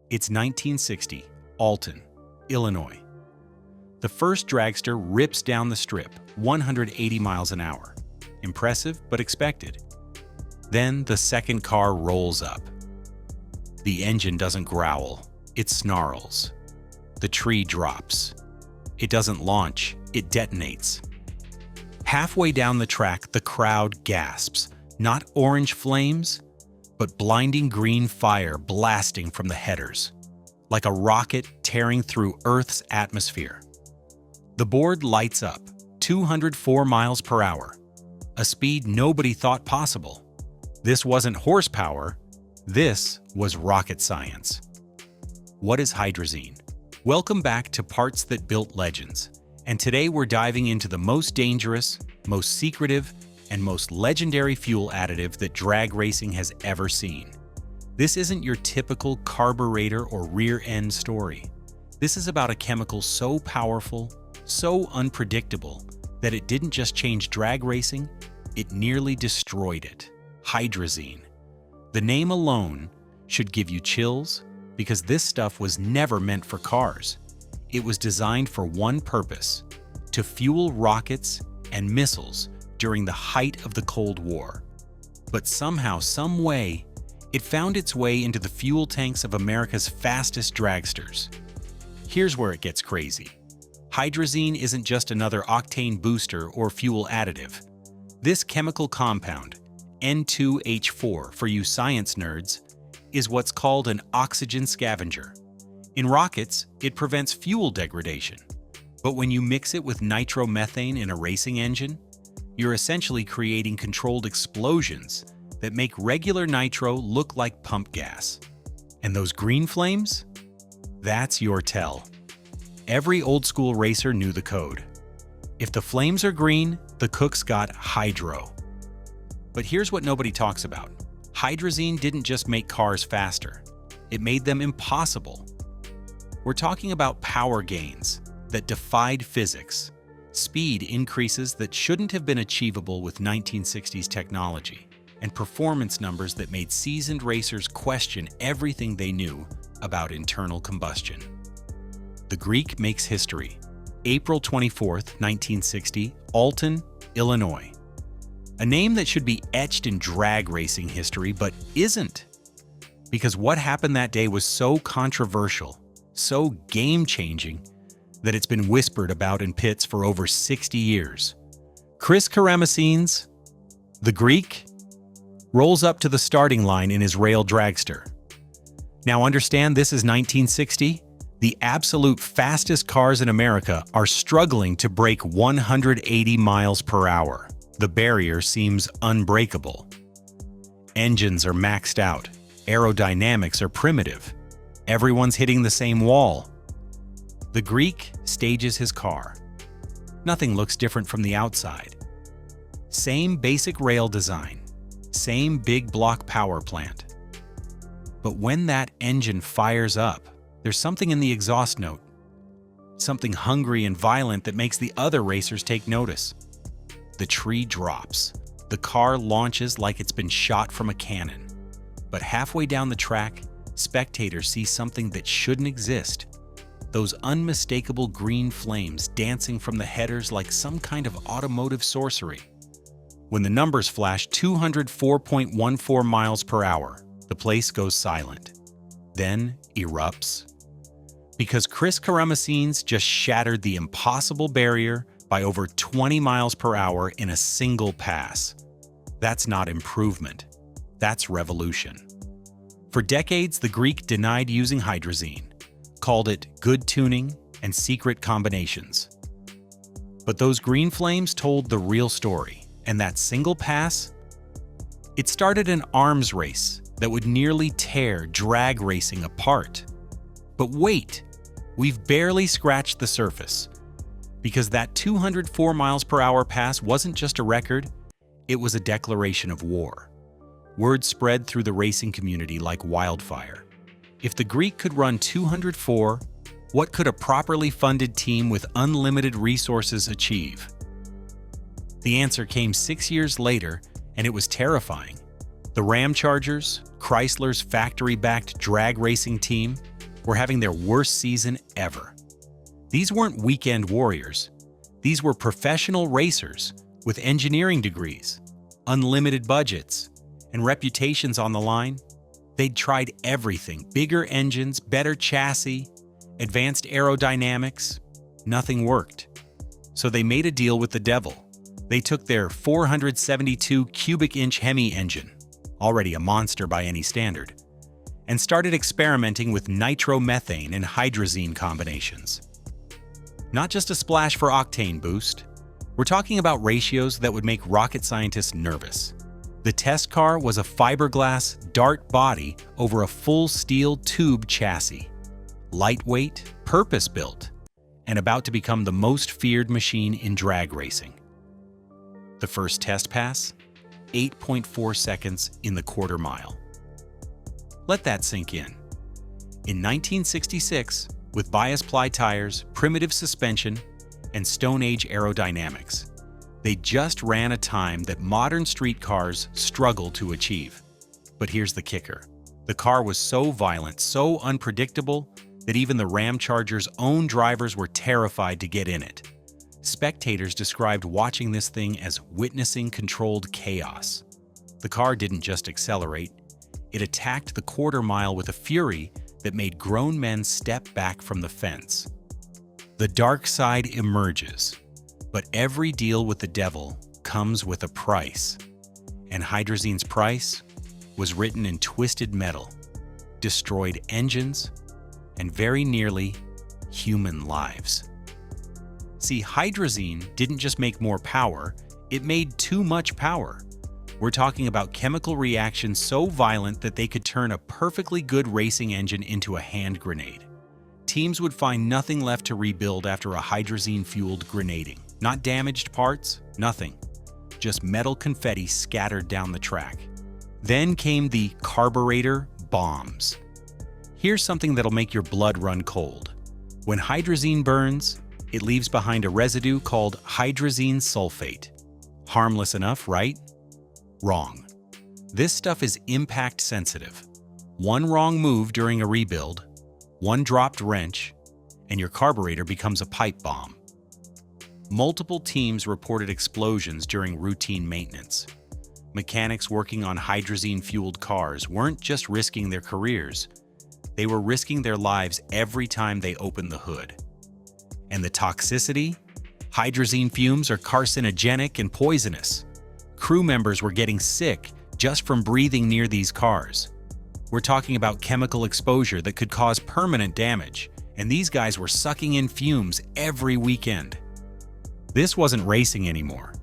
It's 1960, Alton, Illinois. The first dragster rips down the strip, 180 miles an hour. Impressive, but expected. Then the second car rolls up. The engine doesn't growl, it snarls. The tree drops. It doesn't launch, it detonates. Halfway down the track, the crowd gasps. Not orange flames, but blinding green fire blasting from the headers, like a rocket tearing through Earth's atmosphere. The board lights up, 204 miles per hour, a speed nobody thought possible. This wasn't horsepower, this was rocket science. What is hydrazine? Welcome back to Parts That Built Legends, and today we're diving into the most dangerous, most secretive, and most legendary fuel additive that drag racing has ever seen. This isn't your typical carburetor or rear end story. This is about a chemical so powerful, so unpredictable, that it didn't just change drag racing, it nearly destroyed it. Hydrazine. The name alone should give you chills because this stuff was never meant for cars. It was designed for one purpose: to fuel rockets and missiles during the height of the Cold War. But somehow, some way, it found its way into the fuel tanks of America's fastest dragsters. Here's where it gets crazy. Hydrazine isn't just another octane booster or fuel additive. This chemical compound, N2H4 for you science nerds, is what's called an oxygen scavenger. In rockets, it prevents fuel degradation. But when you mix it with nitromethane in a racing engine, you're essentially creating controlled explosions that make regular nitro look like pump gas. And those green flames? That's your tell. Every old-school racer knew the code. If the flames are green, the cook's got hydro. But here's what nobody talks about. Hydrazine didn't just make cars faster. It made them impossible. We're talking about power gains that defied physics, speed increases that shouldn't have been achievable with 1960s technology, and performance numbers that made seasoned racers question everything they knew about internal combustion. The Greek makes history. April 24th, 1960, Alton, Illinois. A name that should be etched in drag racing history, but isn't. Because what happened that day was so controversial, so game-changing, that it's been whispered about in pits for over 60 years. Chrysler, the Greek, rolls up to the starting line in his rail dragster. Now understand, this is 1960. The absolute fastest cars in America are struggling to break 180 miles per hour. The barrier seems unbreakable. Engines are maxed out. Aerodynamics are primitive. Everyone's hitting the same wall. The Greek stages his car. Nothing looks different from the outside. Same basic rail design, same big block power plant. But when that engine fires up, there's something in the exhaust note, something hungry and violent that makes the other racers take notice. The tree drops. The car launches like it's been shot from a cannon. But halfway down the track, spectators see something that shouldn't exist. Those unmistakable green flames dancing from the headers like some kind of automotive sorcery. When the numbers flash 204.14 miles per hour, the place goes silent. Then erupts. Because Chrysler just shattered the impossible barrier by over 20 miles per hour in a single pass. That's not improvement. That's revolution. For decades, the Greek denied using hydrazine, called it good tuning and secret combinations. But those green flames told the real story, and that single pass, it started an arms race that would nearly tear drag racing apart. But wait, we've barely scratched the surface, because that 204 miles per hour pass wasn't just a record, it was a declaration of war. Word spread through the racing community like wildfire. If the Greek could run 204, what could a properly funded team with unlimited resources achieve? The answer came 6 years later, and it was terrifying. The Ramchargers, Chrysler's factory-backed drag racing team, were having their worst season ever. These weren't weekend warriors. These were professional racers with engineering degrees, unlimited budgets, and reputations on the line. They'd tried everything: bigger engines, better chassis, advanced aerodynamics. Nothing worked. So they made a deal with the devil. They took their 472 cubic inch Hemi engine, already a monster by any standard, and started experimenting with nitromethane and hydrazine combinations. Not just a splash for octane boost. We're talking about ratios that would make rocket scientists nervous. The test car was a fiberglass dart body over a full steel tube chassis. Lightweight, purpose-built, and about to become the most feared machine in drag racing. The first test pass, 8.4 seconds in the quarter mile. Let that sink in. In 1966, with bias ply tires, primitive suspension, and Stone Age aerodynamics, they just ran a time that modern street cars struggle to achieve. But here's the kicker. The car was so violent, so unpredictable, that even the Ramchargers' own drivers were terrified to get in it. Spectators described watching this thing as witnessing controlled chaos. The car didn't just accelerate, it attacked the quarter mile with a fury that made grown men step back from the fence. The dark side emerges, but every deal with the devil comes with a price. And hydrazine's price was written in twisted metal, destroyed engines, and very nearly human lives. See, hydrazine didn't just make more power, it made too much power. We're talking about chemical reactions so violent that they could turn a perfectly good racing engine into a hand grenade. Teams would find nothing left to rebuild after a hydrazine-fueled grenading. Not damaged parts, nothing. Just metal confetti scattered down the track. Then came the carburetor bombs. Here's something that'll make your blood run cold. When hydrazine burns, it leaves behind a residue called hydrazine sulfate. Harmless enough, right? Wrong. This stuff is impact sensitive. One wrong move during a rebuild, one dropped wrench, and your carburetor becomes a pipe bomb. Multiple teams reported explosions during routine maintenance. Mechanics working on hydrazine-fueled cars weren't just risking their careers, they were risking their lives every time they opened the hood. And the toxicity? Hydrazine fumes are carcinogenic and poisonous. Crew members were getting sick just from breathing near these cars. We're talking about chemical exposure that could cause permanent damage, and these guys were sucking in fumes every weekend. This wasn't racing anymore.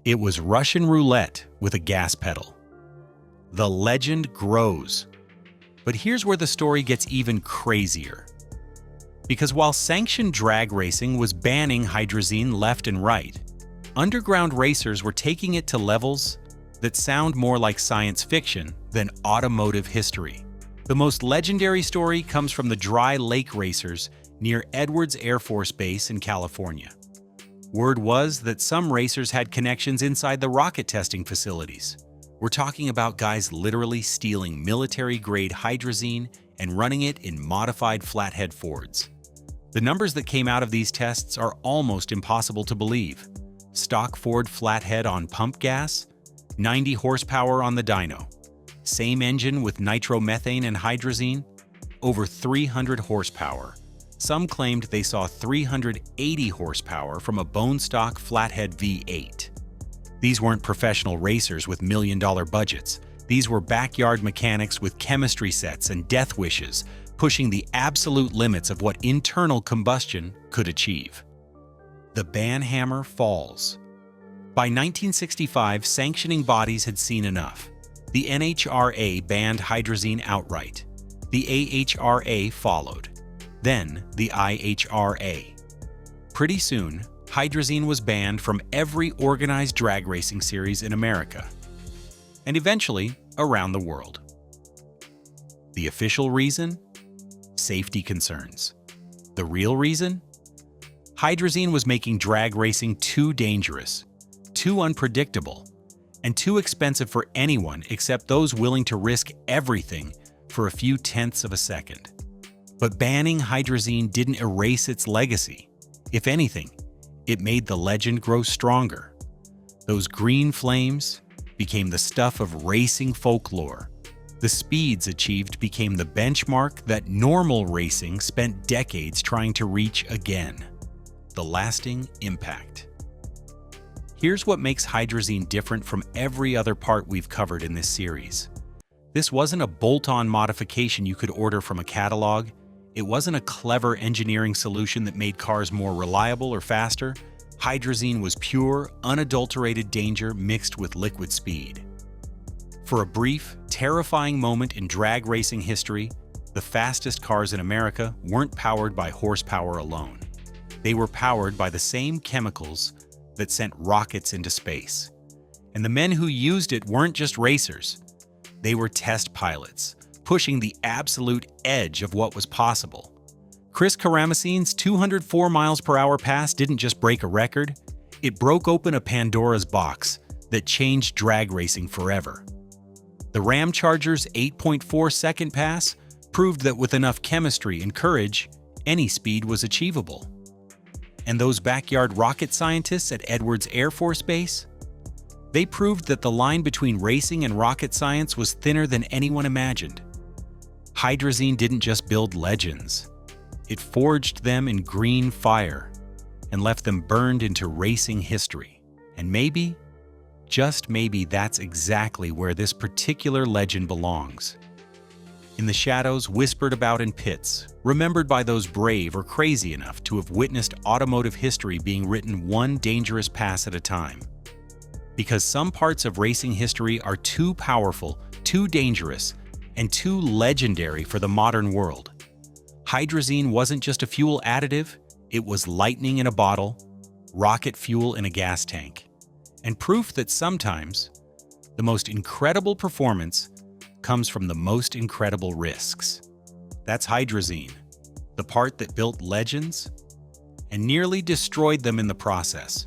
It was Russian roulette with a gas pedal. The legend grows. But here's where the story gets even crazier. Because while sanctioned drag racing was banning hydrazine left and right, underground racers were taking it to levels that sound more like science fiction than automotive history. The most legendary story comes from the dry lake racers near Edwards Air Force Base in California. Word was that some racers had connections inside the rocket testing facilities. We're talking about guys literally stealing military-grade hydrazine and running it in modified flathead Fords. The numbers that came out of these tests are almost impossible to believe. Stock Ford flathead on pump gas, 90 horsepower on the dyno. Same engine with nitromethane and hydrazine, over 300 horsepower. Some claimed they saw 380 horsepower from a bone stock flathead V8. These weren't professional racers with million-dollar budgets. These were backyard mechanics with chemistry sets and death wishes, pushing the absolute limits of what internal combustion could achieve. The ban hammer falls. By 1965, sanctioning bodies had seen enough. The NHRA banned hydrazine outright. The AHRA followed. Then the IHRA. Pretty soon, hydrazine was banned from every organized drag racing series in America, and eventually around the world. The official reason? Safety concerns. The real reason? Hydrazine was making drag racing too dangerous, too unpredictable, and too expensive for anyone except those willing to risk everything for a few tenths of a second. But banning hydrazine didn't erase its legacy. If anything, it made the legend grow stronger. Those green flames became the stuff of racing folklore. The speeds achieved became the benchmark that normal racing spent decades trying to reach again. The lasting impact. Here's what makes hydrazine different from every other part we've covered in this series. This wasn't a bolt-on modification you could order from a catalog. It wasn't a clever engineering solution that made cars more reliable or faster. Hydrazine was pure, unadulterated danger mixed with liquid speed. For a brief, terrifying moment in drag racing history, the fastest cars in America weren't powered by horsepower alone. They were powered by the same chemicals that sent rockets into space. And the men who used it weren't just racers. They were test pilots, pushing the absolute edge of what was possible. Chris Karamessine's 204 miles per hour pass didn't just break a record, it broke open a Pandora's box that changed drag racing forever. The Ramchargers' 8.4-second pass proved that with enough chemistry and courage, any speed was achievable. And those backyard rocket scientists at Edwards Air Force Base? They proved that the line between racing and rocket science was thinner than anyone imagined. Hydrazine didn't just build legends. It forged them in green fire and left them burned into racing history. And maybe, just maybe, that's exactly where this particular legend belongs. In the shadows, whispered about in pits, remembered by those brave or crazy enough to have witnessed automotive history being written one dangerous pass at a time. Because some parts of racing history are too powerful, too dangerous, and too legendary for the modern world. Hydrazine wasn't just a fuel additive, it was lightning in a bottle, rocket fuel in a gas tank, and proof that sometimes the most incredible performance comes from the most incredible risks. That's hydrazine, the part that built legends and nearly destroyed them in the process.